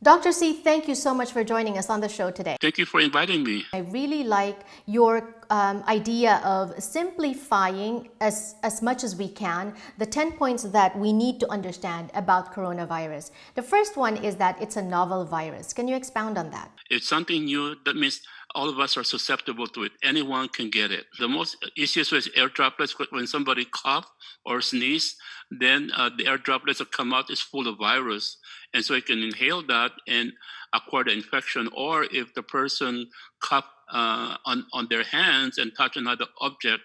Dr. C, thank you so much for joining us on the show today. Thank you for inviting me. I really like your idea of simplifying as much as we can the 10 points that we need to understand about coronavirus. The first one is that it's a novel virus. Can you expound on that? It's something new. That means all of us are susceptible to it. Anyone can get it. The most easiest way is air droplets. When somebody cough or sneeze, then the air droplets that come out is full of virus. And so you can inhale that and acquire the infection. Or if the person cough on their hands and touch another object,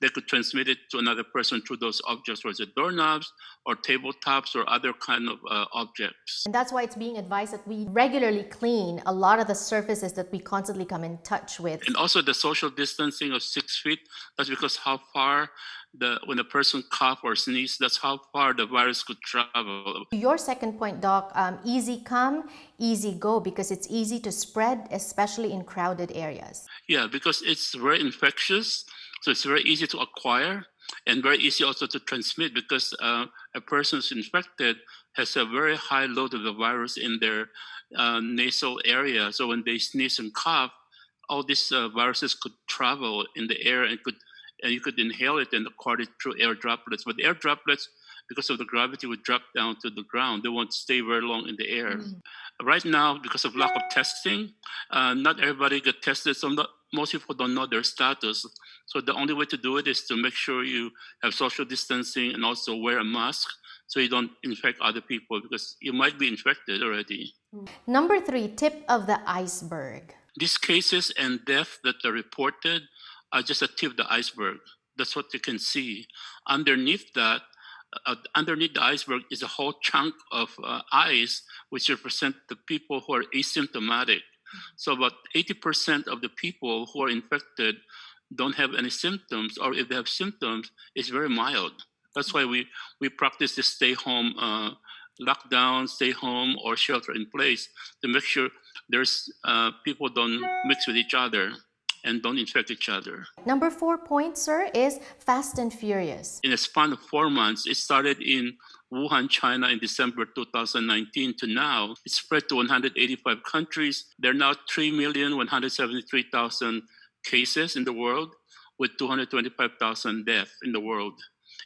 they could transmit it to another person through those objects, whether it's doorknobs or tabletops or other kind of objects. And that's why it's being advised that we regularly clean a lot of the surfaces that we constantly come in touch with. And also the social distancing of 6 feet, that's because how far when a person cough or sneeze, that's how far the virus could travel. Your second point, Doc, easy come, easy go, because it's easy to spread, especially in crowded areas. Yeah, because it's very infectious, so it's very easy to acquire and very easy also to transmit, because a person who's infected has a very high load of the virus in their nasal area. So when they sneeze and cough, all these viruses could travel in the air and you could inhale it and acquire it through air droplets. But the air droplets, because of the gravity, would drop down to the ground. They won't stay very long in the air. Right now, because of lack of testing, not everybody get tested. Most people don't know their status. So the only way to do it is to make sure you have social distancing and also wear a mask so you don't infect other people, because you might be infected already. Number 3, tip of the iceberg. These cases and deaths that are reported are just a tip of the iceberg. That's what you can see. Underneath that, underneath the iceberg is a whole chunk of ice, which represent the people who are asymptomatic. So about 80% of the people who are infected don't have any symptoms, or if they have symptoms, it's very mild. That's why we practice this stay home lockdown, stay home, or shelter in place to make sure there's people don't mix with each other and don't infect each other. Number 4 point, sir, is fast and furious. In a span of 4 months, it started in Wuhan, China in December 2019 to now. It spread to 185 countries. There are now 3,173,000 cases in the world, with 225,000 deaths in the world.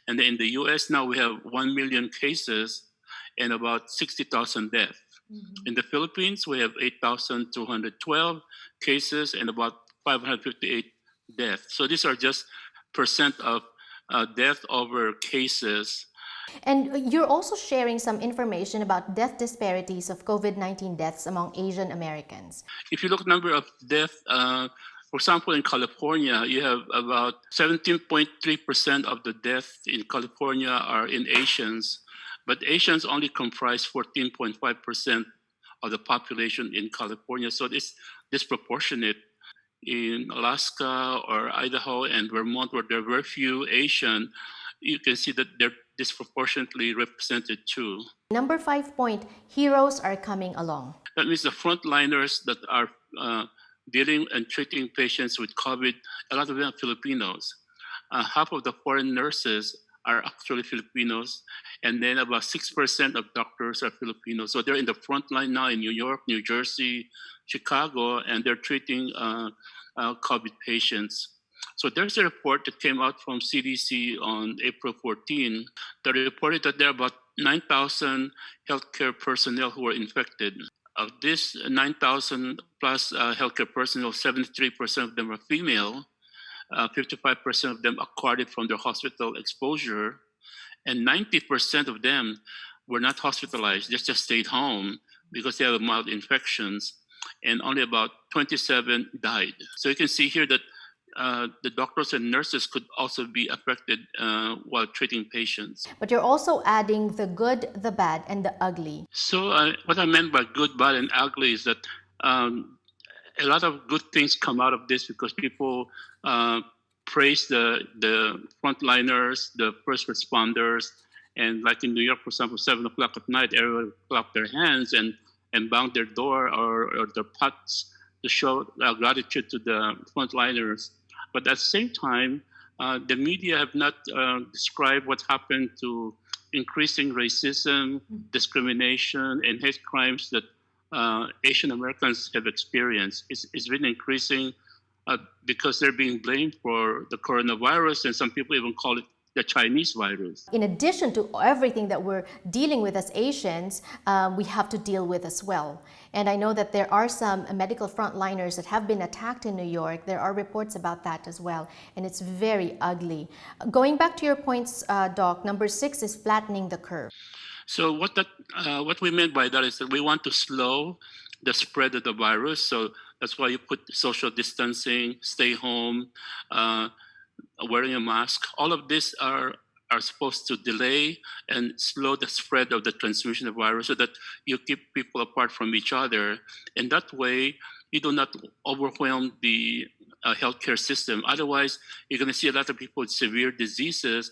And in the US now we have 1 million cases and about 60,000 deaths. In the Philippines, we have 8,212 cases and about 558 deaths. So these are just percent of death over cases. And you're also sharing some information about death disparities of COVID-19 deaths among Asian Americans. If you look at number of deaths, for example, in California, you have about 17.3% of the deaths in California are in Asians, but Asians only comprise 14.5% of the population in California. So it's disproportionate. In Alaska or Idaho and Vermont, where there are very few Asian, you can see that they're disproportionately represented too. Number 5 point, heroes are coming along. That means the frontliners that are dealing and treating patients with COVID, a lot of them are Filipinos. Half of the foreign nurses are actually Filipinos, and then about 6% of doctors are Filipinos. So they're in the front line now in New York, New Jersey, Chicago, and they're treating COVID patients. So there's a report that came out from CDC on April 14 that reported that there are about 9,000 healthcare personnel who were infected. Of this 9,000 plus healthcare personnel, 73% of them are female. 55% of them acquired it from their hospital exposure, and 90% of them were not hospitalized. They just stayed home because they have mild infections, and only about 27 died. So you can see here that the doctors and nurses could also be affected while treating patients. But you're also adding the good, the bad, and the ugly. So what I meant by good, bad, and ugly is that a lot of good things come out of this because people praise the frontliners, the first responders, and like in New York, for example, 7 o'clock at night, everyone clapped their hands and banged their door or their pots to show gratitude to the frontliners. But at the same time, the media have not described what happened to increasing racism, discrimination, and hate crimes that Asian Americans have experienced. It's been increasing because they're being blamed for the coronavirus, and some people even call it the Chinese virus. In addition to everything that we're dealing with as Asians, we have to deal with as well. And I know that there are some medical frontliners that have been attacked in New York. There are reports about that as well, and it's very ugly. Going back to your points, Doc, number 6 is flattening the curve. So what we meant by that is that we want to slow the spread of the virus. So that's why you put social distancing, stay home, wearing a mask. All of these are supposed to delay and slow the spread of the transmission of virus so that you keep people apart from each other. And that way, you do not overwhelm the healthcare system. Otherwise, you're going to see a lot of people with severe diseases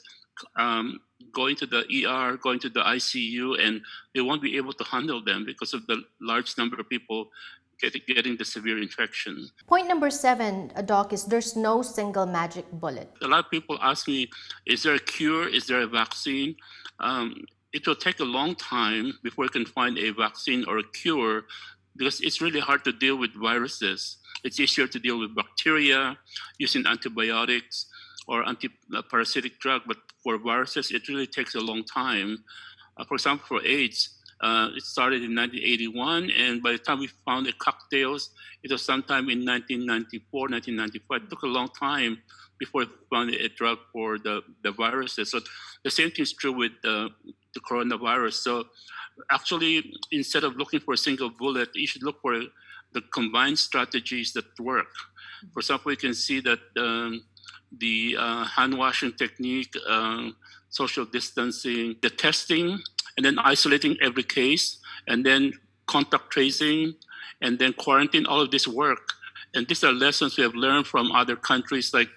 going to the ER, going to the ICU, and they won't be able to handle them because of the large number of people getting the severe infection. Point number 7, Doc, is there's no single magic bullet. A lot of people ask me, is there a cure? Is there a vaccine? It will take a long time before you can find a vaccine or a cure because it's really hard to deal with viruses. It's easier to deal with bacteria using antibiotics or anti-parasitic drug, but for viruses, it really takes a long time. For example, for AIDS, it started in 1981, and by the time we found the cocktails, it was sometime in 1994, 1995. It took a long time before we found a drug for the viruses. So the same thing is true with the coronavirus. So actually, instead of looking for a single bullet, you should look for the combined strategies that work. For example, you can see that the hand washing technique, social distancing, the testing, and then isolating every case, and then contact tracing, and then quarantine, all of this work. And these are lessons we have learned from other countries like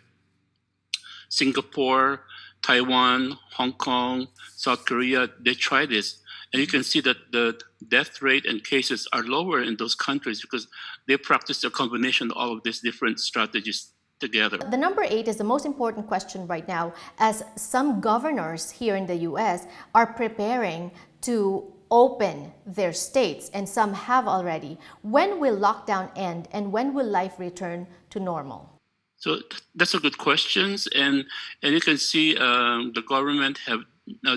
Singapore, Taiwan, Hong Kong, South Korea. They try this. And you can see that the death rate and cases are lower in those countries because they practice a combination of all of these different strategies together. The number 8 is the most important question right now, as some governors here in the US are preparing to open their states, and some have already. When will lockdown end, and when will life return to normal? So that's a good question, and you can see the government have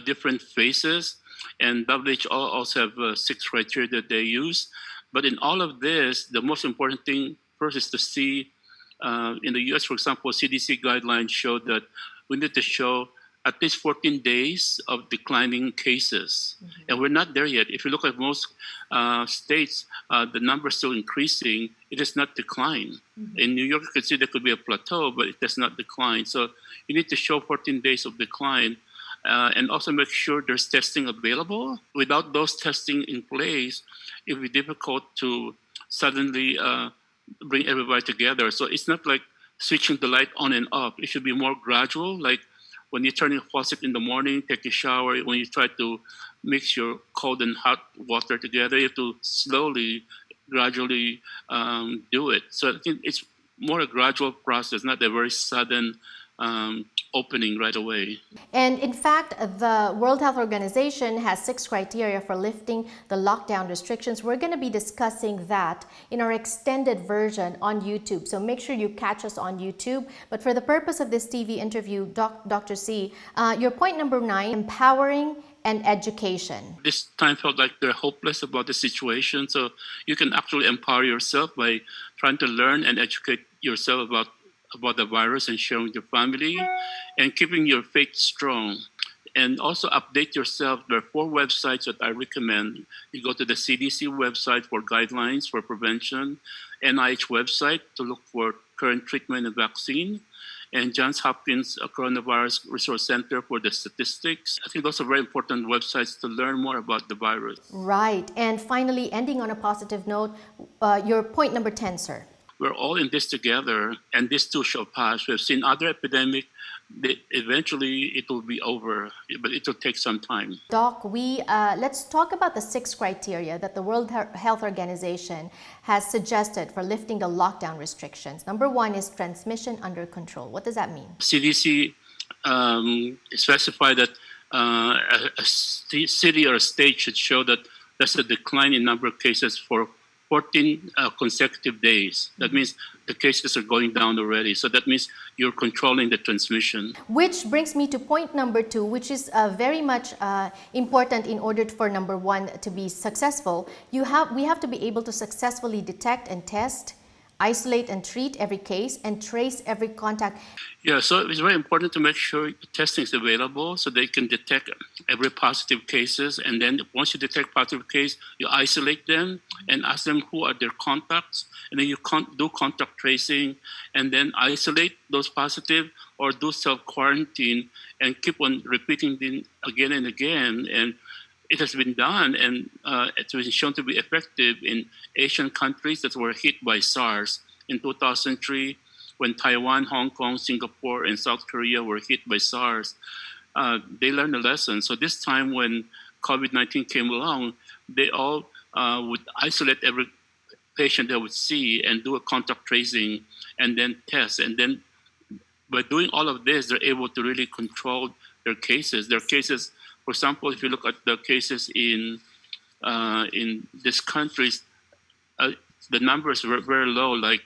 different phases, and WHO also have 6 criteria that they use. But in all of this, the most important thing first is to see. In the US, for example, CDC guidelines show that we need to show at least 14 days of declining cases. Mm-hmm. And we're not there yet. If you look at most states, the number is still increasing. It does not decline. Mm-hmm. In New York, you can see there could be a plateau, but it does not decline. So you need to show 14 days of decline and also make sure there's testing available. Without those testing in place, it will be difficult to suddenly bring everybody together. So it's not like switching the light on and off. It should be more gradual, like when you turn your faucet in the morning, take a shower, when you try to mix your cold and hot water together, you have to slowly, gradually do it. So I think it's more a gradual process, not a very sudden opening right away. And in fact, the World Health Organization has 6 criteria for lifting the lockdown restrictions. We're going to be discussing that in our extended version on YouTube. So make sure you catch us on YouTube. But for the purpose of this TV interview, Dr. C, your point number 9, empowering and education. This time felt like they're hopeless about the situation. So you can actually empower yourself by trying to learn and educate yourself about the virus and sharing with your family and keeping your faith strong. And also update yourself. There are 4 websites that I recommend. You go to the CDC website for guidelines for prevention, NIH website to look for current treatment and vaccine, and Johns Hopkins Coronavirus Resource Center for the statistics. I think those are very important websites to learn more about the virus. Right. And finally, ending on a positive note, your point number 10, sir. We're all in this together, and this too shall pass. We've seen other epidemics. Eventually, it will be over, but it will take some time. Doc, let's talk about the 6 criteria that the World Health Organization has suggested for lifting the lockdown restrictions. Number 1 is transmission under control. What does that mean? CDC specified that a city or a state should show that there's a decline in number of cases for 14 consecutive days. That means the cases are going down already. So that means you're controlling the transmission. Which brings me to point number 2, which is very much important in order for number 1 to be successful. We have to be able to successfully detect and test, isolate and treat every case, and trace every contact. Yeah, so it's very important to make sure testing is available so they can detect every positive cases. And then once you detect positive case, you isolate them and ask them who are their contacts. And then you do contact tracing and then isolate those positive or do self-quarantine and keep on repeating them again and again. And it has been done, and it's been shown to be effective in Asian countries that were hit by SARS in 2003, when Taiwan, Hong Kong, Singapore, and South Korea were hit by SARS. They learned a lesson. So this time when COVID-19 came along, they all would isolate every patient they would see and do a contact tracing and then test. And then by doing all of this, they're able to really control their cases. Their cases, for example, if you look at the cases in these countries, the numbers were very low. Like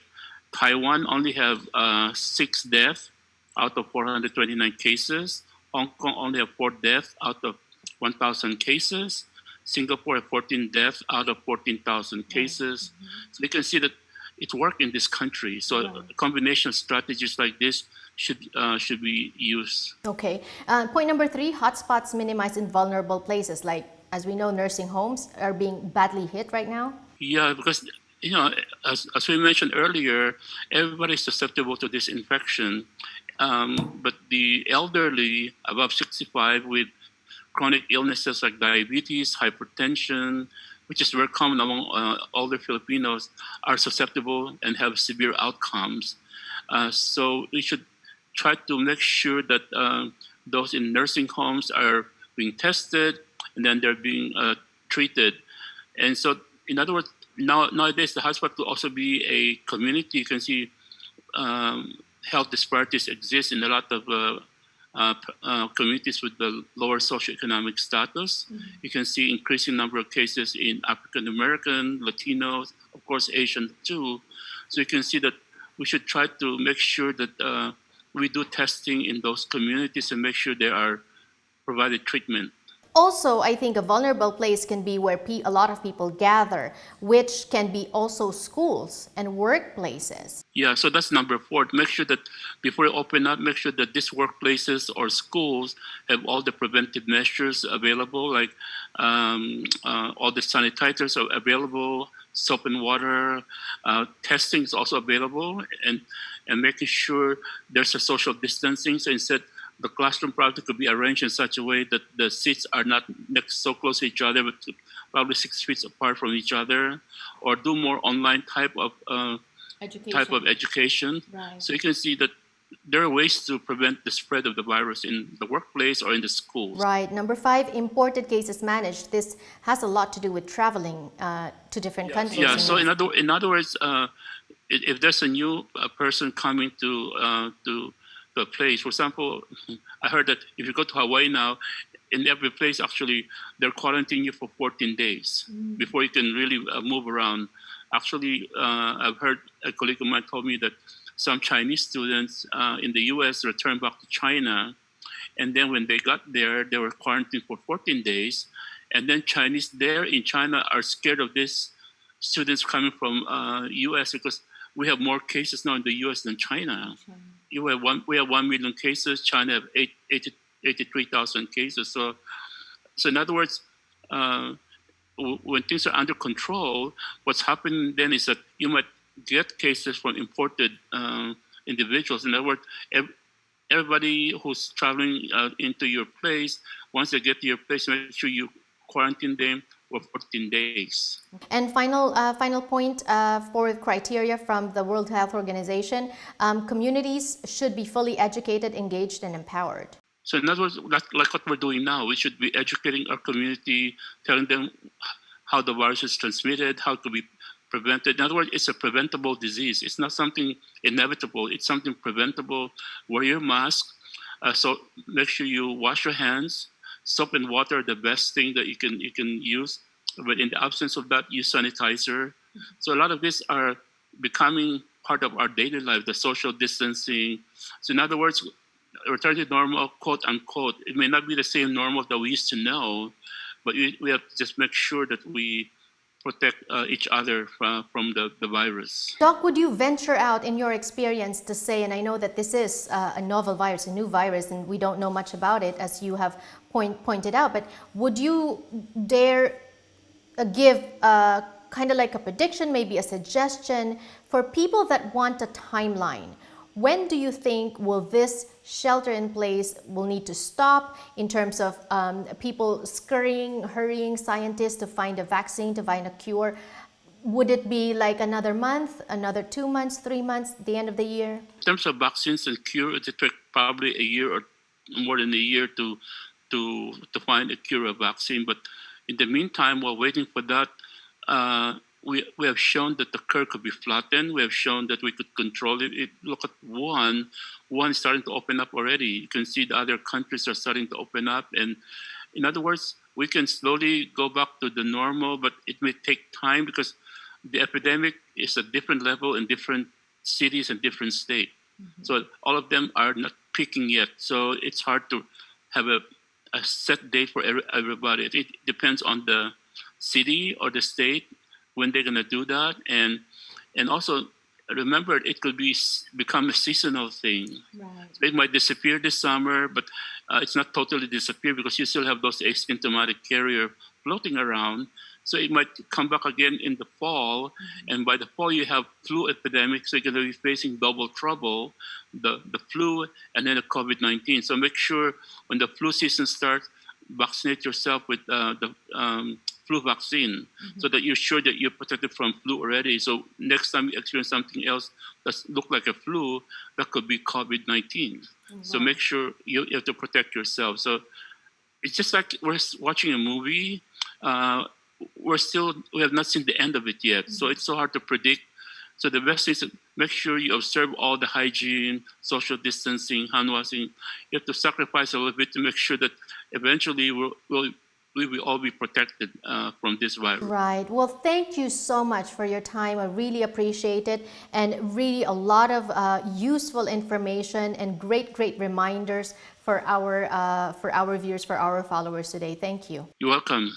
Taiwan only have 6 deaths out of 429 cases. Hong Kong only have 4 deaths out of 1,000 cases. Singapore have 14 deaths out of 14,000 cases. So you can see that it worked in this country. So a combination of strategies like this should be used. Okay. Point number 3, hotspots minimized in vulnerable places. Like, as we know, nursing homes are being badly hit right now. Yeah, because as we mentioned earlier, everybody is susceptible to this infection. But the elderly above 65 with chronic illnesses like diabetes, hypertension, which is very common among older Filipinos, are susceptible and have severe outcomes. So we should try to make sure that those in nursing homes are being tested and then they're being treated. And so, in other words, nowadays the hotspot will also be a community. You can see health disparities exist in a lot of communities with the lower socioeconomic status. You can see increasing number of cases in African American, Latinos, of course Asian too. So you can see that we should try to make sure that we do testing in those communities and make sure they are provided treatment. Also, I think a vulnerable place can be where a lot of people gather, which can be also schools and workplaces. Yeah, so that's number 4. Make sure that before you open up, make sure that these workplaces or schools have all the preventive measures available, like all the sanitizers are available, soap and water, testing is also available, and making sure there's a social distancing. So instead, the classroom probably could be arranged in such a way that the seats are not next so close to each other, but probably 6 feet apart from each other, or do more online type of education. Right. So you can see that there are ways to prevent the spread of the virus in the workplace or in the schools. Right. Number 5, imported cases managed. This has a lot to do with traveling to different countries. Yeah. So in other words, if there's a new person coming to a place, for example, I heard that if you go to Hawaii now, in every place actually they're quarantining you for 14 days before you can really move around. Actually, I've heard a colleague of mine told me that some Chinese students in the U.S. returned back to China, and then when they got there, they were quarantined for 14 days, and then Chinese there in China are scared of these students coming from U.S. because we have more cases now in the U.S. than China. We have 1 million cases. China have 83,000 cases. So in other words, when things are under control, what's happening then is that you might get cases from imported individuals. In other words, everybody who's traveling into your place, once they get to your place, make sure you quarantine them for 14 days. And final point for criteria from the World Health Organization, communities should be fully educated, engaged, and empowered. So in other words, like what we're doing now, we should be educating our community, telling them how the virus is transmitted, how to be prevented. In other words, it's a preventable disease. It's not something inevitable. It's something preventable. Wear your mask. So make sure you wash your hands. Soap and water are the best thing that you can use. But in the absence of that, use sanitizer. So a lot of these are becoming part of our daily life, the social distancing. So in other words, return to normal, quote unquote, it may not be the same normal that we used to know, but we have to just make sure that we protect each other from the virus. Doc, would you venture out in your experience to say, and I know that this is a novel virus, a new virus, and we don't know much about it, as you have pointed out, but would you dare give kind of like a prediction, maybe a suggestion for people that want a timeline? When do you think will this shelter in place will need to stop in terms of people scurrying, hurrying scientists to find a vaccine, to find a cure? Would it be like another month, another 2 months, 3 months, the end of the year? In terms of vaccines and cure, it took probably a year or more than a year to find a cure or vaccine. But in the meantime, while waiting for that, we have shown that the curve could be flattened. We have shown that we could control it. Look at Wuhan. Wuhan is starting to open up already. You can see the other countries are starting to open up. And in other words, we can slowly go back to the normal, but it may take time because the epidemic is at different level in different cities and different states. So all of them are not peaking yet. So it's hard to have a set date for everybody. It depends on the city or the state when they're going to do that. And also remember, it could become a seasonal thing. Right. It might disappear this summer, but it's not totally disappear because you still have those asymptomatic carrier floating around. So it might come back again in the fall, and by the fall you have flu epidemic, so you're going to be facing double trouble, the flu and then the COVID-19. So make sure when the flu season starts, vaccinate yourself with the flu vaccine so that you're sure that you're protected from flu already. So next time you experience something else that looks like a flu, that could be COVID-19. So make sure you have to protect yourself. So it's just like we're watching a movie. We have not seen the end of it yet. So it's so hard to predict. So the best is to make sure you observe all the hygiene, social distancing, hand washing. You have to sacrifice a little bit to make sure that eventually we will all be protected from this virus. Right. Well, thank you so much for your time. I really appreciate it, and really a lot of useful information and great reminders for our viewers, for our followers today. Thank you. You're welcome.